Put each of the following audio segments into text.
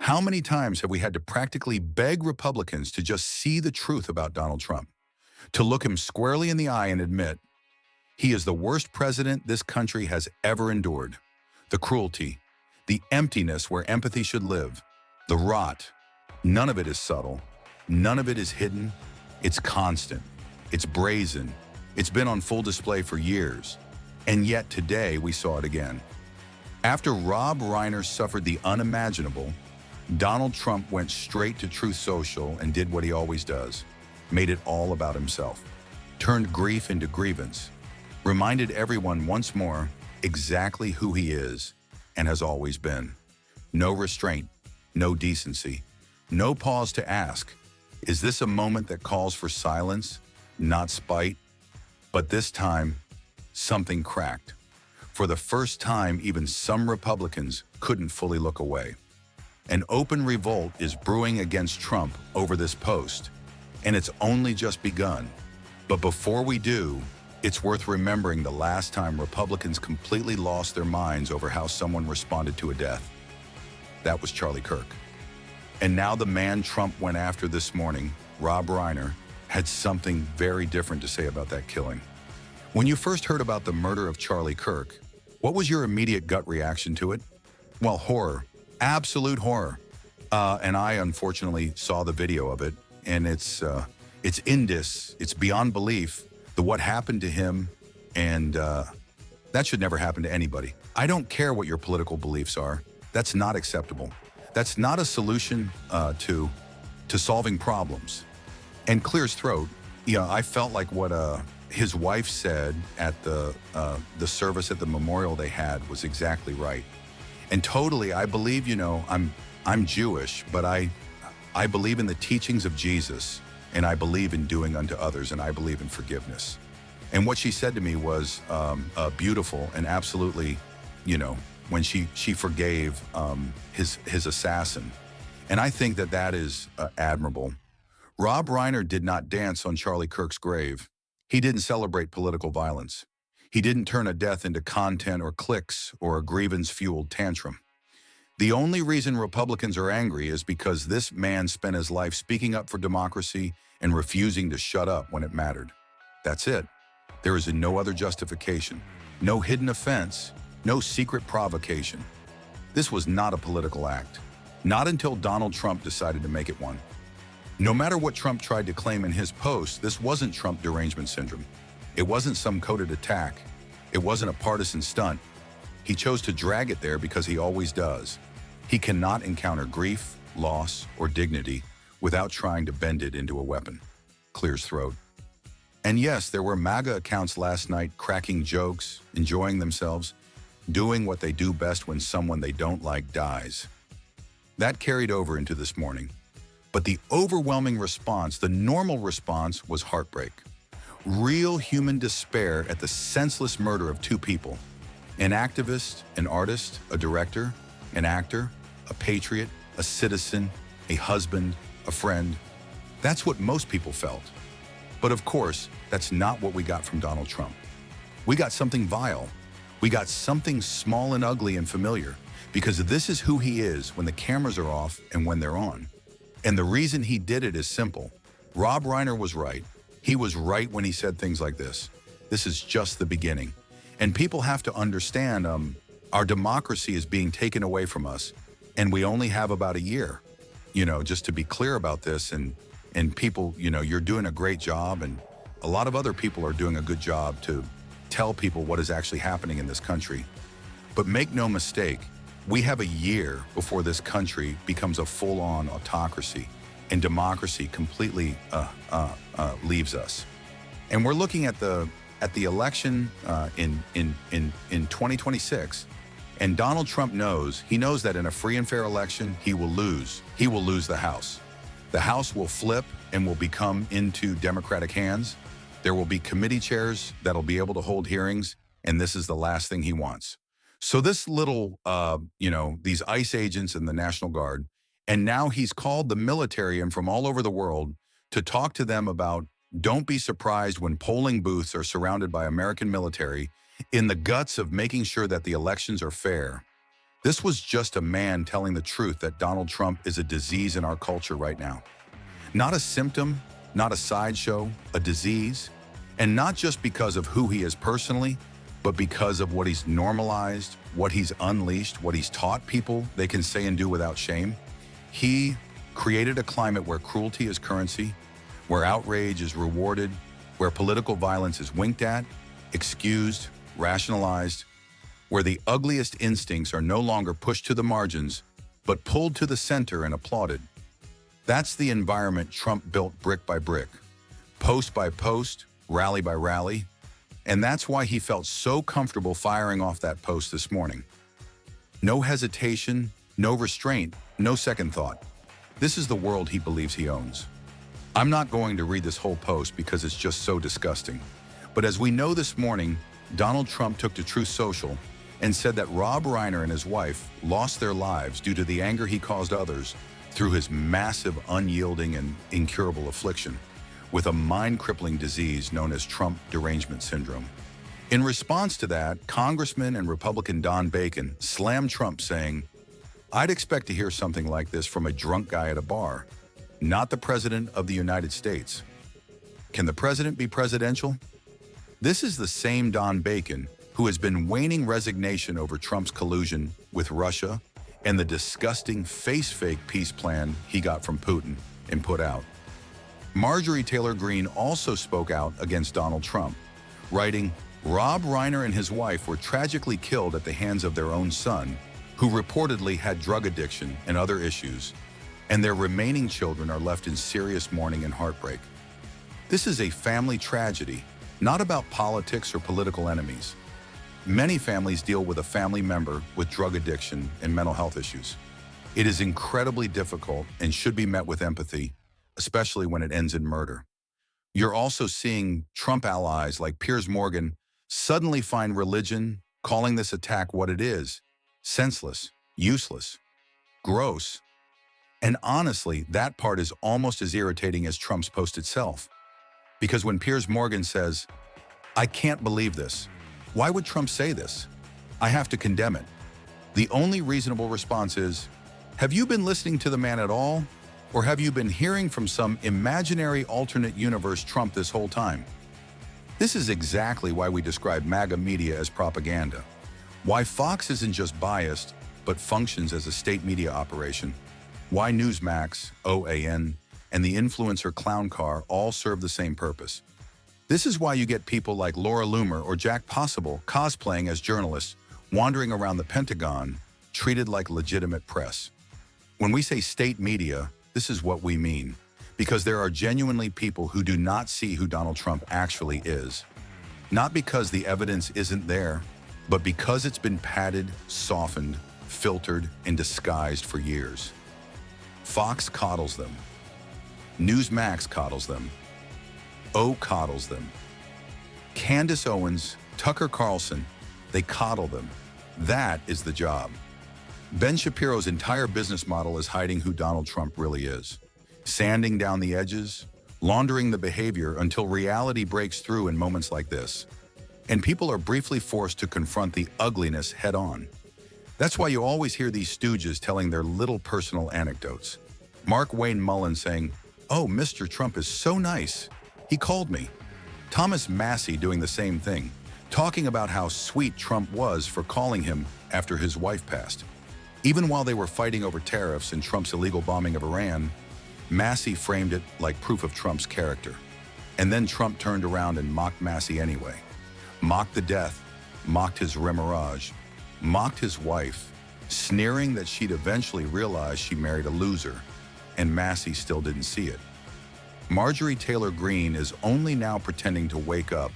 How many times have we had to practically beg Republicans to just see the truth about Donald Trump, to look him squarely in the eye and admit he is the worst president this country has ever endured? The cruelty, the emptiness where empathy should live, the rot. None of it is subtle. None of it is hidden. It's constant. It's brazen. It's been on full display for years. And yet today we saw it again. After Rob Reiner suffered the unimaginable, Donald Trump went straight to Truth Social and did what he always does, made it all about himself, turned grief into grievance, reminded everyone once more exactly who he is and has always been. No restraint, no decency, no pause to ask, is this a moment that calls for silence, not spite? But this time, something cracked. For the first time, even some Republicans couldn't fully look away. An open revolt is brewing against Trump over this post, and it's only just begun. But before we do, it's worth remembering the last time Republicans completely lost their minds over how someone responded to a death. That was Charlie Kirk. And now the man Trump went after this morning, Rob Reiner, had something very different to say about that killing. When you first heard about the murder of Charlie Kirk, what was your immediate gut reaction to it? Well, horror. Absolute horror. And I unfortunately saw the video of it, and it's beyond belief, what happened to him, and that should never happen to anybody. I don't care what your political beliefs are. That's not acceptable. That's not a solution to solving problems. And clear his throat. I felt like what his wife said at the service at the memorial they had was exactly right. And totally, I believe, I'm Jewish, but I believe in the teachings of Jesus, and I believe in doing unto others, and I believe in forgiveness. And what she said to me was beautiful and absolutely, when she forgave his assassin. And I think that is admirable. Rob Reiner did not dance on Charlie Kirk's grave. He didn't celebrate political violence. He didn't turn a death into content or clicks or a grievance-fueled tantrum. The only reason Republicans are angry is because this man spent his life speaking up for democracy and refusing to shut up when it mattered. That's it. There is no other justification, no hidden offense, no secret provocation. This was not a political act, not until Donald Trump decided to make it one. No matter what Trump tried to claim in his post, this wasn't Trump derangement syndrome. It wasn't some coded attack. It wasn't a partisan stunt. He chose to drag it there because he always does. He cannot encounter grief, loss, or dignity without trying to bend it into a weapon. Clears throat. And yes, there were MAGA accounts last night cracking jokes, enjoying themselves, doing what they do best when someone they don't like dies. That carried over into this morning. But the overwhelming response, the normal response, was heartbreak. Real human despair at the senseless murder of two people. An activist, an artist, a director, an actor, a patriot, a citizen, a husband, a friend. That's what most people felt. But of course, that's not what we got from Donald Trump. We got something vile. We got something small and ugly and familiar, because this is who he is when the cameras are off and when they're on. And the reason he did it is simple. Rob Reiner was right. He was right when he said things like this. This is just the beginning. And people have to understand our democracy is being taken away from us, and we only have about a year, just to be clear about this. And people, you're doing a great job, and a lot of other people are doing a good job to tell people what is actually happening in this country. But make no mistake, we have a year before this country becomes a full-on autocracy and democracy completely leaves us. And we're looking at the election in 2026, and Donald Trump knows that in a free and fair election, he will lose. He will lose the House. The House will flip and will become into Democratic hands. There will be committee chairs that'll be able to hold hearings, and this is the last thing he wants. So this little, these ICE agents and the National Guard, and now he's called the military in from all over the world to talk to them about, don't be surprised when polling booths are surrounded by American military in the guts of making sure that the elections are fair. This was just a man telling the truth that Donald Trump is a disease in our culture right now. Not a symptom, not a sideshow, a disease. And not just because of who he is personally, but because of what he's normalized, what he's unleashed, what he's taught people they can say and do without shame. He created a climate where cruelty is currency, where outrage is rewarded, where political violence is winked at, excused, rationalized, where the ugliest instincts are no longer pushed to the margins, but pulled to the center and applauded. That's the environment Trump built brick by brick, post by post, rally by rally, and that's why he felt so comfortable firing off that post this morning. No hesitation, no restraint, no second thought. This is the world he believes he owns. I'm not going to read this whole post because it's just so disgusting. But as we know this morning, Donald Trump took to Truth Social and said that Rob Reiner and his wife lost their lives due to the anger he caused others through his massive, unyielding, and incurable affliction with a mind-crippling disease known as Trump derangement syndrome. In response to that, Congressman and Republican Don Bacon slammed Trump, saying, "I'd expect to hear something like this from a drunk guy at a bar, not the President of the United States. Can the president be presidential?" This is the same Don Bacon who has been waning resignation over Trump's collusion with Russia and the disgusting face-fake peace plan he got from Putin and put out. Marjorie Taylor Greene also spoke out against Donald Trump, writing, "Rob Reiner and his wife were tragically killed at the hands of their own son, who reportedly had drug addiction and other issues, and their remaining children are left in serious mourning and heartbreak. This is a family tragedy, not about politics or political enemies. Many families deal with a family member with drug addiction and mental health issues. It is incredibly difficult and should be met with empathy, especially when it ends in murder. You're also seeing Trump allies like Piers Morgan suddenly find religion, calling this attack what it is: senseless, useless, gross. And honestly, that part is almost as irritating as Trump's post itself. Because when Piers Morgan says, "I can't believe this. Why would Trump say this? I have to condemn it," the only reasonable response is, have you been listening to the man at all? Or have you been hearing from some imaginary alternate universe Trump this whole time? This is exactly why we describe MAGA media as propaganda. Why Fox isn't just biased, but functions as a state media operation. Why Newsmax, OAN, and the influencer clown car all serve the same purpose. This is why you get people like Laura Loomer or Jack Possible cosplaying as journalists, wandering around the Pentagon, treated like legitimate press. When we say state media, this is what we mean, because there are genuinely people who do not see who Donald Trump actually is. Not because the evidence isn't there, but because it's been padded, softened, filtered, and disguised for years. Fox coddles them. Newsmax coddles them. O coddles them. Candace Owens, Tucker Carlson, they coddle them. That is the job. Ben Shapiro's entire business model is hiding who Donald Trump really is, sanding down the edges, laundering the behavior until reality breaks through in moments like this. And people are briefly forced to confront the ugliness head on. That's why you always hear these stooges telling their little personal anecdotes. Mark Wayne Mullen saying, "Oh, Mr. Trump is so nice. He called me." Thomas Massey doing the same thing, talking about how sweet Trump was for calling him after his wife passed. Even while they were fighting over tariffs and Trump's illegal bombing of Iran, Massey framed it like proof of Trump's character. And then Trump turned around and mocked Massey anyway. Mocked the death, mocked his remarriage, mocked his wife, sneering that she'd eventually realize she married a loser, and Massey still didn't see it. Marjorie Taylor Greene is only now pretending to wake up,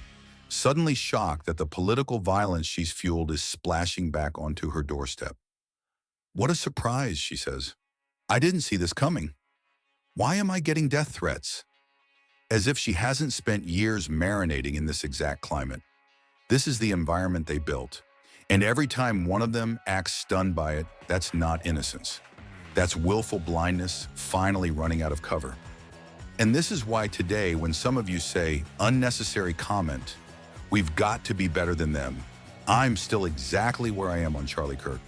suddenly shocked that the political violence she's fueled is splashing back onto her doorstep. "What a surprise," she says. "I didn't see this coming. Why am I getting death threats?" As if she hasn't spent years marinating in this exact climate. This is the environment they built. And every time one of them acts stunned by it, that's not innocence. That's willful blindness finally running out of cover. And this is why today, when some of you say, unnecessary comment, we've got to be better than them, I'm still exactly where I am on Charlie Kirk.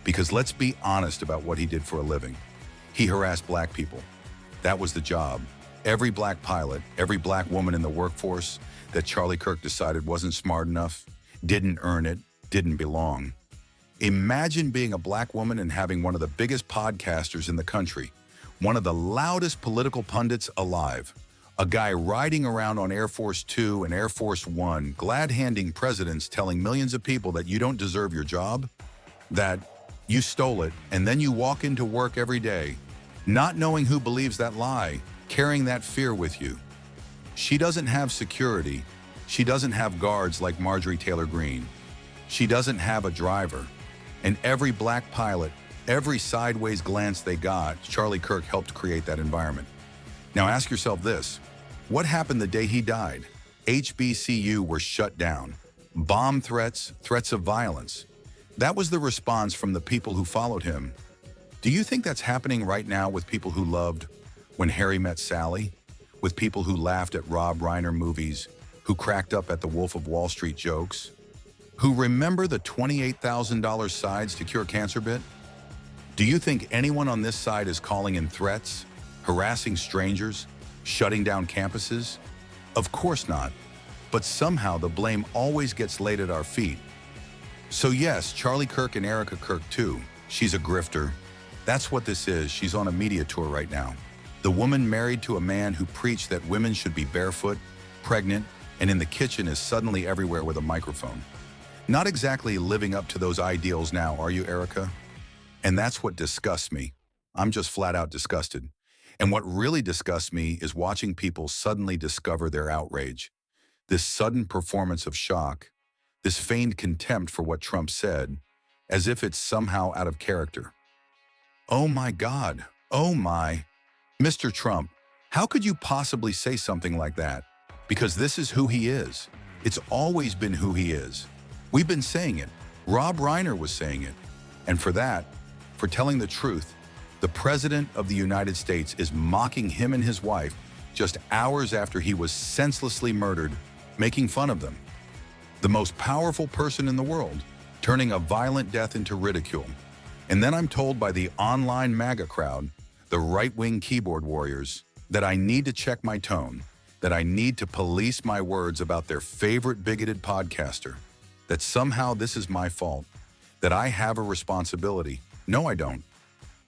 Because let's be honest about what he did for a living. He harassed black people. That was the job. Every black pilot, every black woman in the workforce that Charlie Kirk decided wasn't smart enough, didn't earn it, didn't belong. Imagine being a black woman and having one of the biggest podcasters in the country, one of the loudest political pundits alive, a guy riding around on Air Force Two and Air Force One, glad-handing presidents telling millions of people that you don't deserve your job, that you stole it, and then you walk into work every day, not knowing who believes that lie, carrying that fear with you. She doesn't have security. She doesn't have guards like Marjorie Taylor Greene. She doesn't have a driver. And every black pilot, every sideways glance they got, Charlie Kirk helped create that environment. Now ask yourself this, what happened the day he died? HBCU were shut down. Bomb threats, threats of violence. That was the response from the people who followed him. Do you think that's happening right now with people who loved When Harry Met Sally? With people who laughed at Rob Reiner movies, who cracked up at the Wolf of Wall Street jokes? Who remember the $28,000 sides to cure cancer bit? Do you think anyone on this side is calling in threats, harassing strangers, shutting down campuses? Of course not. But somehow the blame always gets laid at our feet. So yes, Charlie Kirk and Erica Kirk too. She's a grifter. That's what this is. She's on a media tour right now. The woman married to a man who preached that women should be barefoot, pregnant, and in the kitchen is suddenly everywhere with a microphone. Not exactly living up to those ideals now, are you, Erica? And that's what disgusts me. I'm just flat out disgusted. And what really disgusts me is watching people suddenly discover their outrage. This sudden performance of shock, this feigned contempt for what Trump said, as if it's somehow out of character. Oh my God, oh my. Mr. Trump, how could you possibly say something like that? Because this is who he is. It's always been who he is. We've been saying it. Rob Reiner was saying it. And for that, for telling the truth, the President of the United States is mocking him and his wife just hours after he was senselessly murdered, making fun of them. The most powerful person in the world, turning a violent death into ridicule. And then I'm told by the online MAGA crowd, the right-wing keyboard warriors, that I need to check my tone, that I need to police my words about their favorite bigoted podcaster, that somehow this is my fault, that I have a responsibility. No, I don't.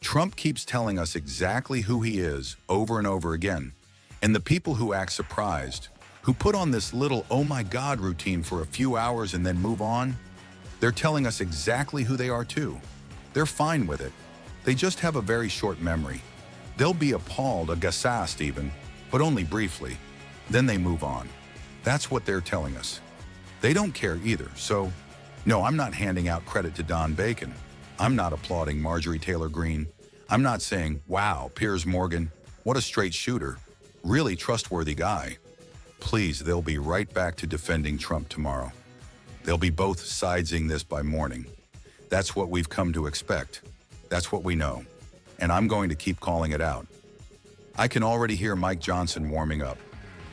Trump keeps telling us exactly who he is over and over again. And the people who act surprised, who put on this little oh my God routine for a few hours and then move on, they're telling us exactly who they are too. They're fine with it. They just have a very short memory. They'll be appalled, aghast even, but only briefly. Then they move on. That's what they're telling us. They don't care either, so no, I'm not handing out credit to Don Bacon. I'm not applauding Marjorie Taylor Greene. I'm not saying, wow, Piers Morgan, what a straight shooter. Really trustworthy guy. Please, they'll be right back to defending Trump tomorrow. They'll be both sidesing this by morning. That's what we've come to expect. That's what we know. And I'm going to keep calling it out. I can already hear Mike Johnson warming up.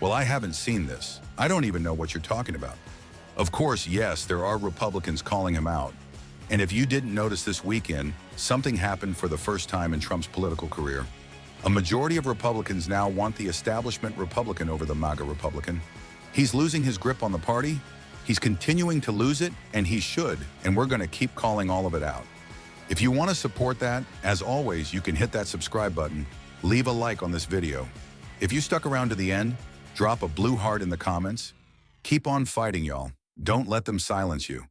Well, I haven't seen this. I don't even know what you're talking about. Of course, yes, there are Republicans calling him out. And if you didn't notice this weekend, something happened for the first time in Trump's political career. A majority of Republicans now want the establishment Republican over the MAGA Republican. He's losing his grip on the party. He's continuing to lose it, and he should, and we're going to keep calling all of it out. If you want to support that, as always, you can hit that subscribe button, leave a like on this video. If you stuck around to the end, drop a blue heart in the comments. Keep on fighting, y'all. Don't let them silence you.